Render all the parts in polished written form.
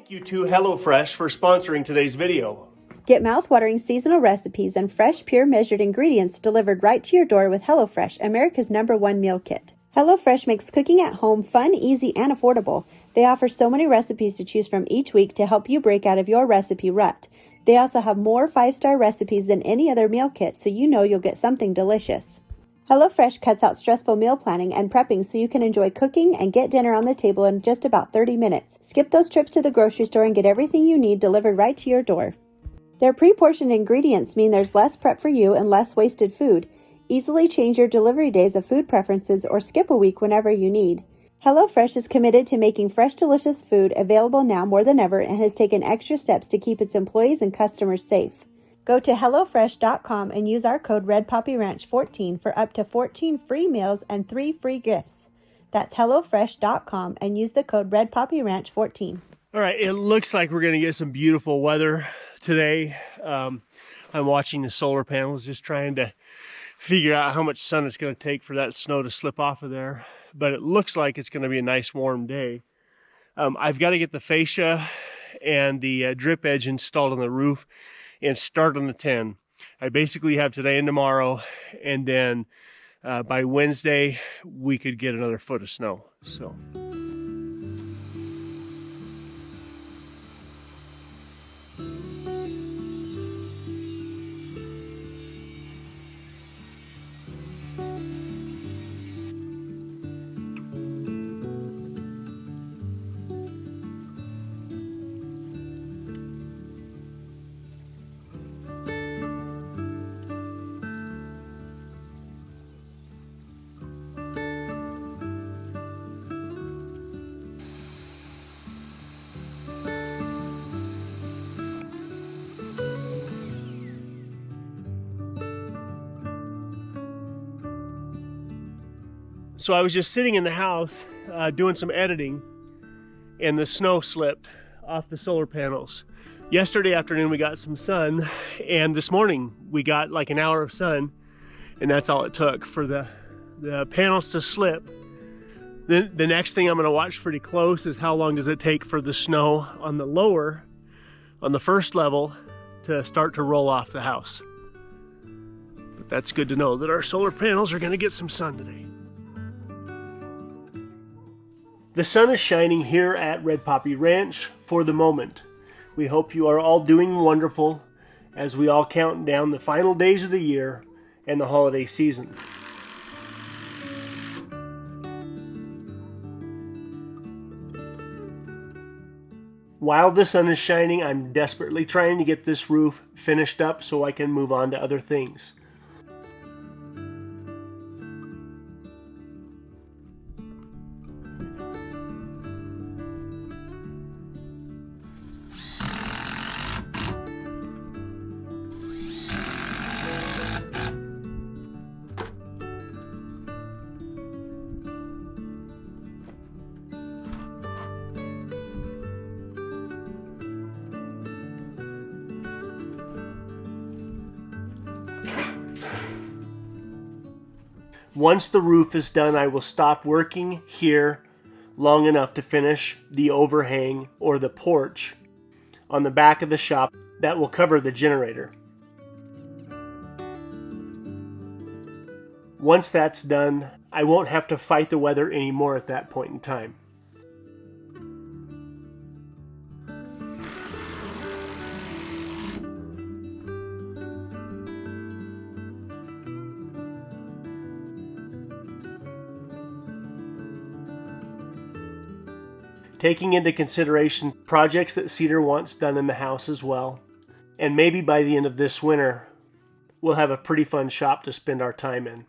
Thank you to HelloFresh for sponsoring today's video. Get mouth-watering seasonal recipes and fresh, pure measured ingredients delivered right to your door with HelloFresh, America's #1 meal kit. HelloFresh makes cooking at home fun, easy, and affordable. They offer so many recipes to choose from each week to help you break out of your recipe rut. They also have more 5-star recipes than any other meal kit, so you know you'll get something delicious. HelloFresh cuts out stressful meal planning and prepping so you can enjoy cooking and get dinner on the table in just about 30 minutes. Skip those trips to the grocery store and get everything you need delivered right to your door. Their pre-portioned ingredients mean there's less prep for you and less wasted food. Easily change your delivery days of food preferences or skip a week whenever you need. HelloFresh is committed to making fresh, delicious food available now more than ever and has taken extra steps to keep its employees and customers safe. Go to HelloFresh.com and use our code RedPoppyRanch14 for up to 14 free meals and 3 free gifts. That's HelloFresh.com and use the code RedPoppyRanch14. All right, it looks like we're going to get some beautiful weather today. I'm watching the solar panels, just trying to figure out how much sun it's going to take for that snow to slip off of there. But it looks like it's going to be a nice warm day. I've got to get the fascia and the drip edge installed on the roof and start on the 10. I basically have today and tomorrow, and then by Wednesday we could get another foot of snow. So I was just sitting in the house doing some editing, and the snow slipped off the solar panels. Yesterday afternoon we got some sun, and this morning we got like an hour of sun, and that's all it took for the panels to slip. The next thing I'm going to watch pretty close is how long does it take for the snow on the first level to start to roll off the house. But that's good to know that our solar panels are going to get some sun today. The sun is shining here at Red Poppy Ranch for the moment. We hope you are all doing wonderful as we all count down the final days of the year and the holiday season. While the sun is shining, I'm desperately trying to get this roof finished up so I can move on to other things. Once the roof is done, I will stop working here long enough to finish the overhang or the porch on the back of the shop that will cover the generator. Once that's done, I won't have to fight the weather anymore at that point in time. Taking into consideration projects that Cedar wants done in the house as well. And maybe by the end of this winter, we'll have a pretty fun shop to spend our time in.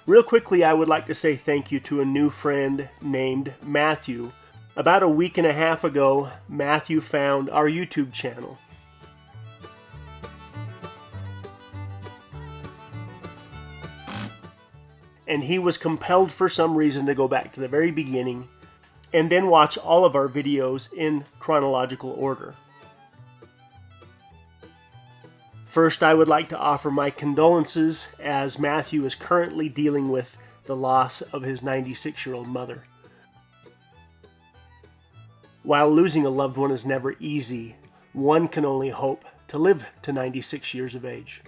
Real quickly, I would like to say thank you to a new friend named Matthew. About a week and a half ago, Matthew found our YouTube channel. and he was compelled for some reason to go back to the very beginning and then watch all of our videos in chronological order. First, I would like to offer my condolences as Matthew is currently dealing with the loss of his 96-year-old mother. While losing a loved one is never easy, one can only hope to live to 96 years of age.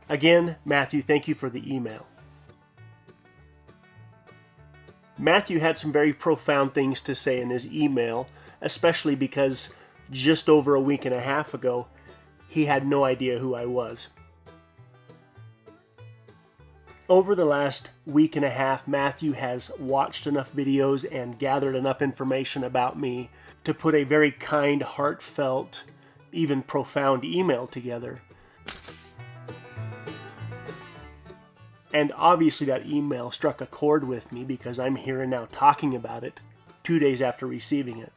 Again, Matthew, thank you for the email. Matthew had some very profound things to say in his email, especially because just over a week and a half ago, he had no idea who I was. Over the last week and a half, Matthew has watched enough videos and gathered enough information about me to put a very kind, heartfelt, even profound email together. And obviously that email struck a chord with me because I'm here and now talking about it 2 days after receiving it.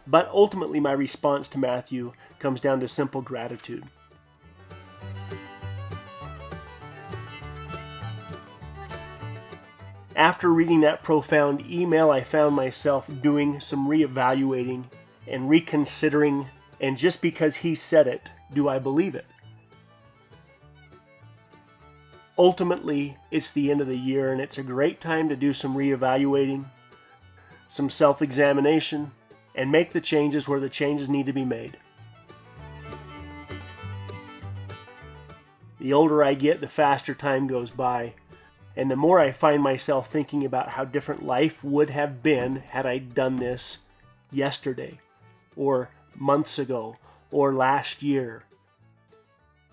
But ultimately my response to Matthew comes down to simple gratitude. After reading that profound email, I found myself doing some reevaluating and reconsidering, and just because he said it, do I believe it? Ultimately, it's the end of the year, and it's a great time to do some reevaluating, some self-examination, and make the changes where the changes need to be made. The older I get, the faster time goes by, and the more I find myself thinking about how different life would have been had I done this yesterday, or months ago, or last year.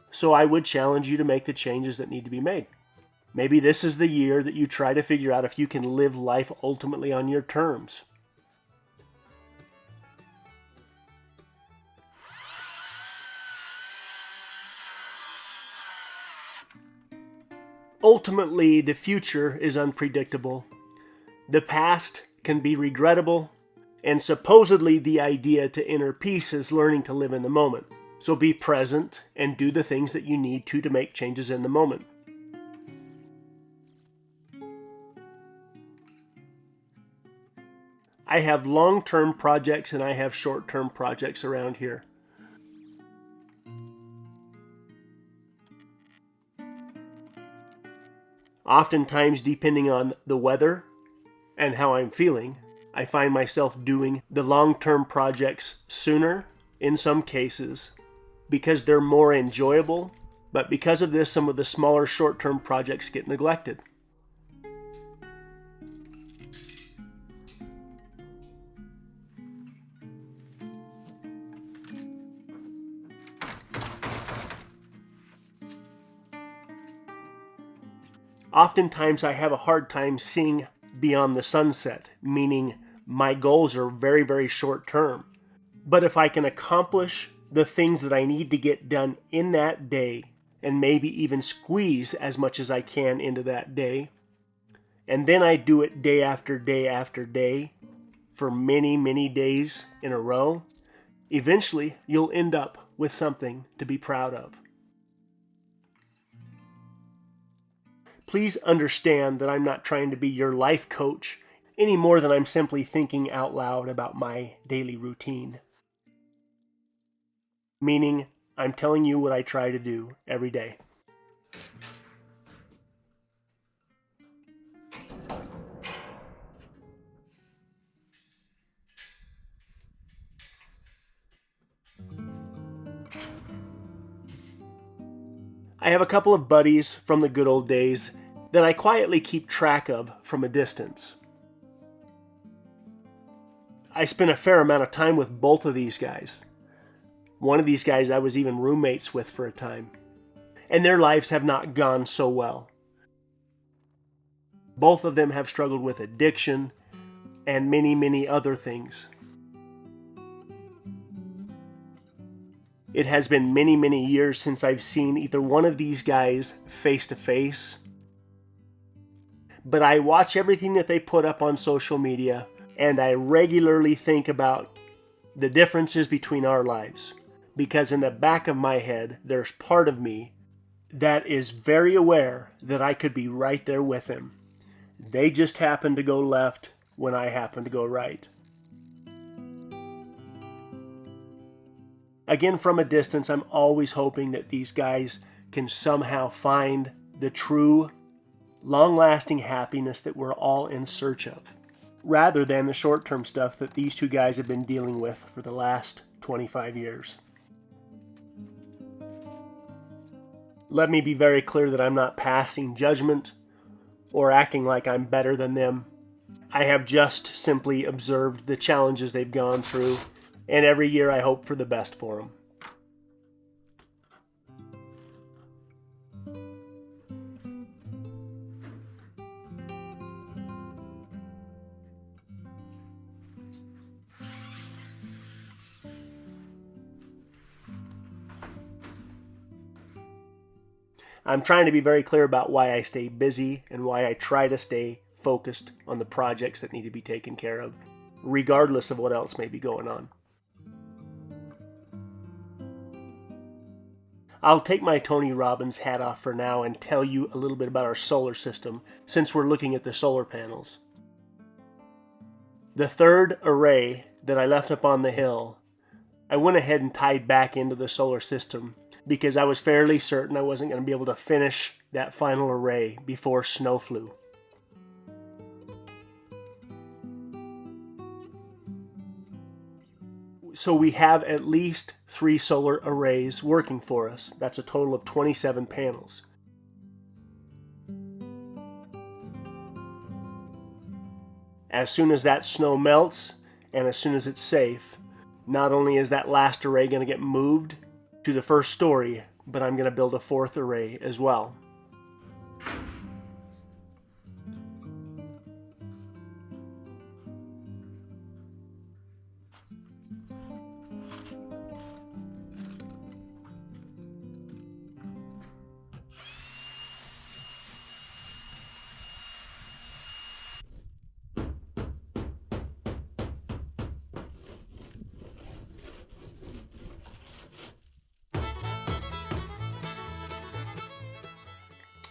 So I would challenge you to make the changes that need to be made. Maybe this is the year that you try to figure out if you can live life ultimately on your terms. Ultimately, the future is unpredictable. The past can be regrettable, and supposedly the idea to inner peace is learning to live in the moment. So be present and do the things that you need to make changes in the moment. I have long-term projects and I have short-term projects around here. Oftentimes, depending on the weather and how I'm feeling, I find myself doing the long-term projects sooner in some cases because they're more enjoyable, but because of this, some of the smaller short-term projects get neglected. Oftentimes I have a hard time seeing beyond the sunset, meaning my goals are very, very short term. But if I can accomplish the things that I need to get done in that day, and maybe even squeeze as much as I can into that day, and then I do it day after day after day for many, many days in a row, eventually you'll end up with something to be proud of. Please understand that I'm not trying to be your life coach any more than I'm simply thinking out loud about my daily routine. Meaning, I'm telling you what I try to do every day. I have a couple of buddies from the good old days that I quietly keep track of from a distance. I spent a fair amount of time with both of these guys. One of these guys I was even roommates with for a time. And their lives have not gone so well. Both of them have struggled with addiction and many, many other things. It has been many, many years since I've seen either one of these guys face to face. But I watch everything that they put up on social media, and I regularly think about the differences between our lives. Because in the back of my head, there's part of me that is very aware that I could be right there with him. They just happen to go left when I happen to go right. Again, from a distance, I'm always hoping that these guys can somehow find the true, long-lasting happiness that we're all in search of, rather than the short-term stuff that these two guys have been dealing with for the last 25 years. Let me be very clear that I'm not passing judgment or acting like I'm better than them. I have just simply observed the challenges they've gone through, and every year I hope for the best for them. I'm trying to be very clear about why I stay busy and why I try to stay focused on the projects that need to be taken care of, regardless of what else may be going on. I'll take my Tony Robbins hat off for now and tell you a little bit about our solar system, since we're looking at the solar panels. The third array that I left up on the hill, I went ahead and tied back into the solar system because I was fairly certain I wasn't going to be able to finish that final array before snow flew. So we have at least 3 solar arrays working for us. That's a total of 27 panels. As soon as that snow melts and as soon as it's safe, not only is that last array going to get moved to the first story, but I'm going to build a 4th array as well.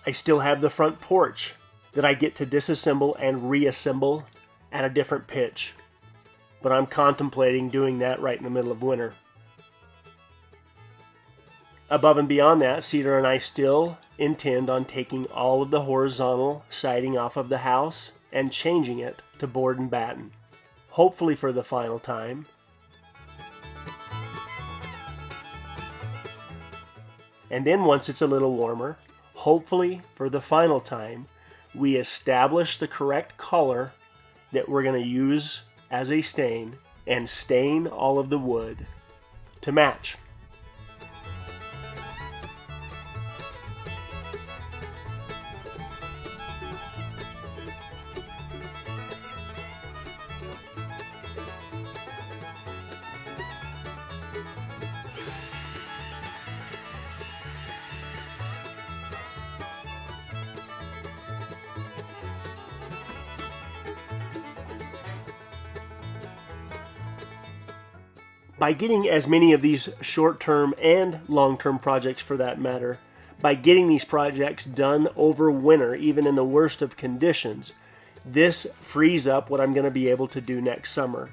I still have the front porch that I get to disassemble and reassemble at a different pitch, but I'm contemplating doing that right in the middle of winter. Above and beyond that, Cedar and I still intend on taking all of the horizontal siding off of the house and changing it to board and batten, hopefully for the final time. And then once it's a little warmer, hopefully for the final time, we establish the correct color that we're going to use as a stain and stain all of the wood to match. By getting as many of these short-term and long-term projects for that matter, by getting these projects done over winter, even in the worst of conditions, this frees up what I'm going to be able to do next summer.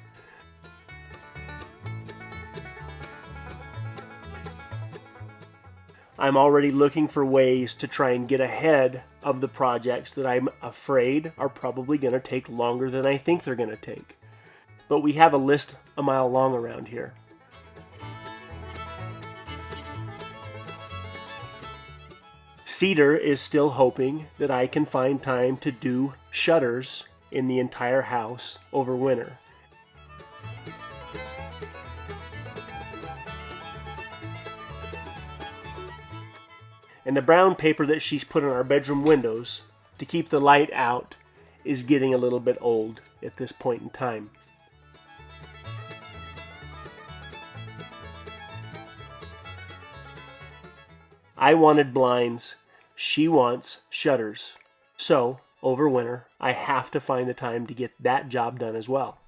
I'm already looking for ways to try and get ahead of the projects that I'm afraid are probably going to take longer than I think they're going to take. But we have a list a mile long around here. Cedar is still hoping that I can find time to do shutters in the entire house over winter. And the brown paper that she's put on our bedroom windows to keep the light out is getting a little bit old at this point in time. I wanted blinds. She wants shutters. So, over winter, I have to find the time to get that job done as well.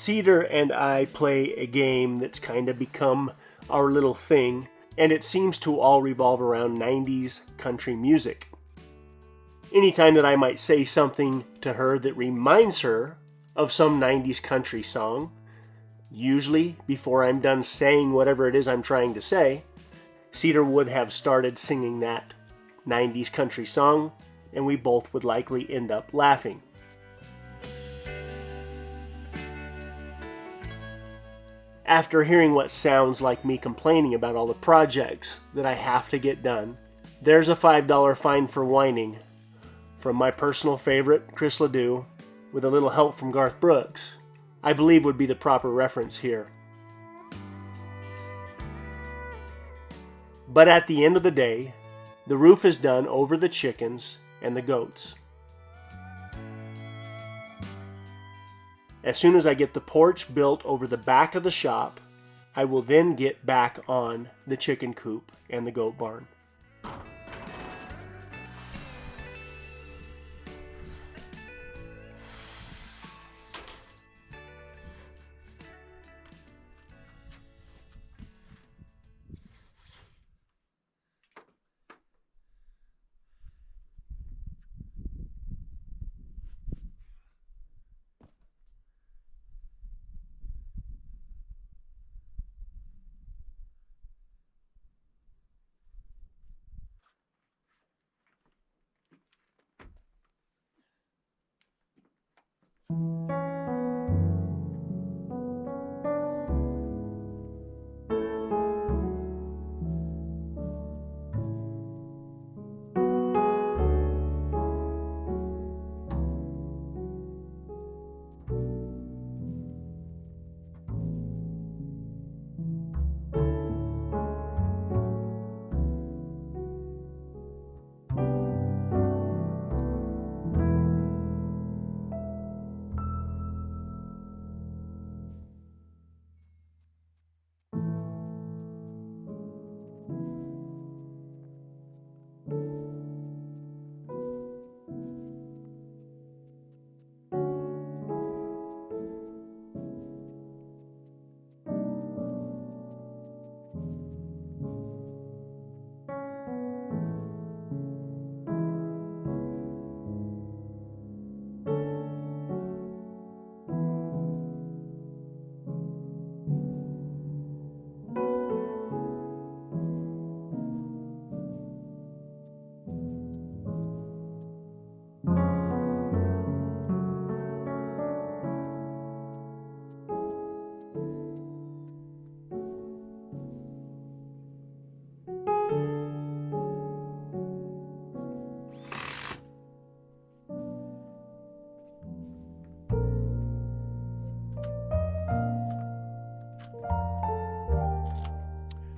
Cedar and I play a game that's kind of become our little thing, and it seems to all revolve around 90s country music. Anytime that I might say something to her that reminds her of some 90s country song, usually before I'm done saying whatever it is I'm trying to say, Cedar would have started singing that 90s country song, and we both would likely end up laughing. After hearing what sounds like me complaining about all the projects that I have to get done, there's a $5 fine for whining from my personal favorite, Chris Ledoux, with a little help from Garth Brooks, I believe would be the proper reference here. But at the end of the day, the roof is done over the chickens and the goats. As soon as I get the porch built over the back of the shop, I will then get back on the chicken coop and the goat barn.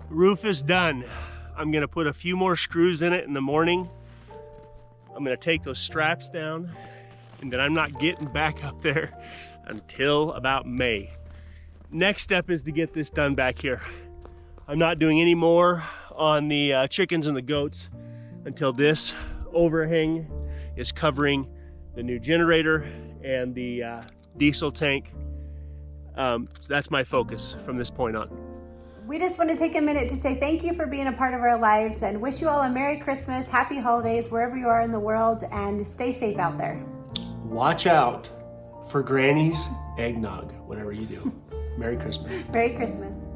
Roof is done. I'm gonna put a few more screws in it in the morning. I'm gonna take those straps down, and then I'm not getting back up there until about May. Next step is to get this done back here. I'm not doing any more on the chickens and the goats until this overhang is covering the new generator and the diesel tank. So that's my focus from this point on. We just want to take a minute to say thank you for being a part of our lives and wish you all a Merry Christmas, Happy Holidays, wherever you are in the world, and stay safe out there. Watch out for Granny's eggnog, whatever you do. Merry Christmas. Merry Christmas.